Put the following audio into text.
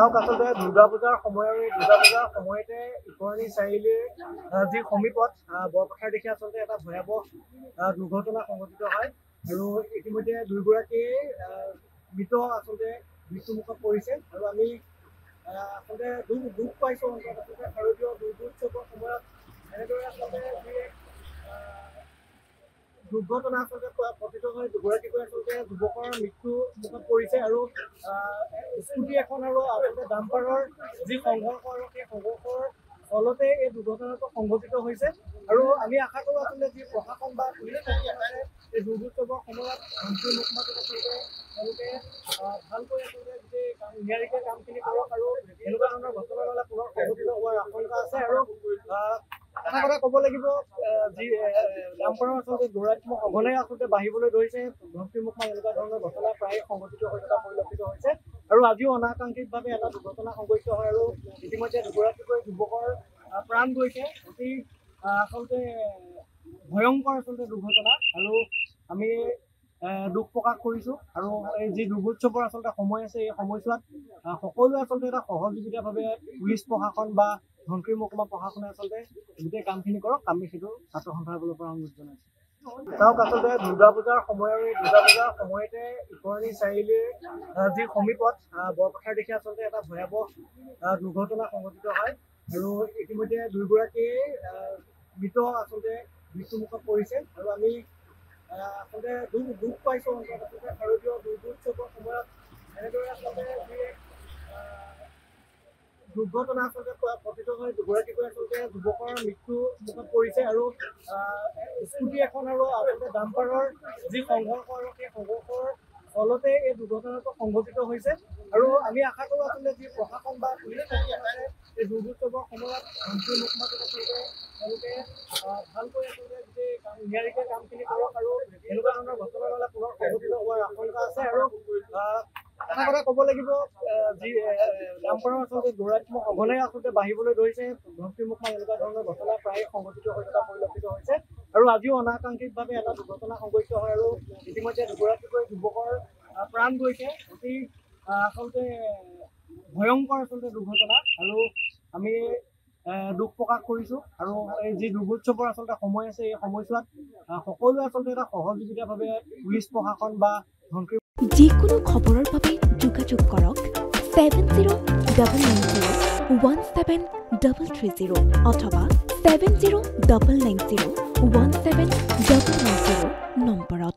চাওক আচলতে দুৰ্গা পূজাৰ সময় আৰু এই দুৰ্গা পূজাৰ সময়তে ইকৰণী চাৰিআলিৰ যি সমীপত বৰপথাৰ দেখি আচলতে এটা ভয়াৱহ দুৰ্ঘটনা সংঘটিত হয় আৰু ইতিমধ্যে দুয়োগৰাকী মৃত আচলতে মৃত্যুমুখত পৰিছে আৰু আমি আচলতে দুখ পাইছোঁ আচলতে শাৰদীয় দুৰ্গোৎসৱৰ সময়ত এনেদৰে আচলতে যি দুৰ্ঘটনা আচলতে পতিত হৈ দুগৰাকীকৈ আচলতে যুৱকৰ মৃত্যু মুখত পৰিছে আৰু স্কুটি এখন আৰু আচলতে ডাম্পাৰৰ যি সংঘৰ্ষ আৰু সেই সংঘৰ্ষৰ ফলতে এই দুৰ্ঘটনাটো সংঘটিত হৈছে আৰু আমি আশা কৰোঁ আচলতে যি প্ৰশাসন বা পুলিচ এই দুৰ্গোৎসৱৰ সময়ত মন্ত্ৰী মুখ্যমন্ত্ৰী আচলতে তেওঁলোকে ভালকৈ আচলতে গোটেই নিয়াৰিকৈ কামখিনি কৰক আৰু এনেকুৱা ধৰণৰ ঘটনা হ'লে পুনৰ সংঘটিত হোৱাৰ আশংকা আছে আৰু এটা কথা ক'ব লাগিব যি ডাম্পাৰৰ আচলতে দৌৰাত্মক সঘনাই আচলতে বাঢ়িবলৈ ধৰিছে ধমকিমুখমান এনেকুৱা ধৰণৰ ঘটনা প্ৰায় সংঘটিত হৈ থকা পৰিলক্ষিত হৈছে আৰু আজিও অনাকাংক্ষিতভাৱে এটা দুৰ্ঘটনা সংঘটিত হয় আৰু ইতিমধ্যে দুগৰাকীকৈ যুৱকৰ প্ৰাণ গৈছে অতি আচলতে ভয়ংকৰ আচলতে দুৰ্ঘটনা আৰু আমি দুখ প্ৰকাশ কৰিছোঁ আৰু এই যি দুৰ্গোৎসৱৰ আচলতে সময় আছে এই সময়ছোৱাত সকলোৱে আচলতে এটা সহযোগিতাভাৱে পুলিচ প্ৰশাসন বা ধনশিৰি মহকুমা প্ৰশাসনে আচলতে গোটেই কামখিনি কৰক আমি সেইটো ছাত্ৰ সন্থাসকলৰ পৰা অনুৰোধ জনাইছোঁ। চাওক আচলতে দুৰ্গা পূজাৰ সময় আৰু এই দুৰ্গা পূজাৰ সময়তে ইকৰণী চাৰিআলিৰ যি সমীপত বৰপথাৰ দেখি আচলতে এটা ভয়াৱহ দুৰ্ঘটনা সংঘটিত হয় আৰু ইতিমধ্যে দুয়োগৰাকী মৃত আচলতে মৃত্যুমুখত পৰিছে আৰু আমি আচলতে দুখ পাইছোঁ আচলতে শাৰদীয় দুৰ্গোৎসৱৰ সময়ত এনেদৰে আচলতে যি দুৰ্ঘটনা আচলতে পতিত হৈ দুগৰাকীকৈ আচলতে যুৱকৰ মৃত্যু মুখত পৰিছে আৰু স্কুটি এখন আৰু আচলতে ডাম্পাৰৰ যি সংঘৰ্ষ আৰু সেই সংঘৰ্ষৰ ফলতে এই দুৰ্ঘটনাটো সংঘটিত হৈছে আৰু আমি আশা কৰোঁ আচলতে যি প্ৰশাসন বা পুলিচ এই দুৰ্গোৎসৱৰ সময়ত মন্ত্ৰী মুখ্যমন্ত্ৰী আচলতে তেওঁলোকে ভালকৈ আচলতে গোটেই নিয়াৰিকৈ কামখিনি কৰক আৰু এনেকুৱা ধৰণৰ ঘটনা হ'লে পুনৰ সংঘটিত হোৱাৰ আশংকা আছে আৰু এটা কথা ক'ব লাগিব যি ডাম্পাৰৰ আচলতে দৌৰাত্মক সঘনাই আচলতে বাঢ়িবলৈ ধৰিছে ধমকিমুখমান এনেকুৱা ধৰণৰ ঘটনা প্ৰায় সংঘটিত হৈ থকা পৰিলক্ষিত হৈছে আৰু আজিও অনাকাংক্ষিতভাৱে এটা দুৰ্ঘটনা সংঘটিত হয় আৰু ইতিমধ্যে দুগৰাকীকৈ যুৱকৰ প্ৰাণ গৈছে অতি আচলতে ভয়ংকৰ আচলতে দুৰ্ঘটনা আৰু আমি দুখ প্ৰকাশ কৰিছোঁ আৰু এই যি দুৰ্গোৎসৱৰ আচলতে সময় আছে এই সময়ছোৱাত সকলোৱে আচলতে এটা সহযোগিতাভাৱে পুলিচ প্ৰশাসন বা ধনশিৰি যিকোনো খবৰৰ বাবে যোগাযোগ কৰক 7099017330 অথবা 7099017333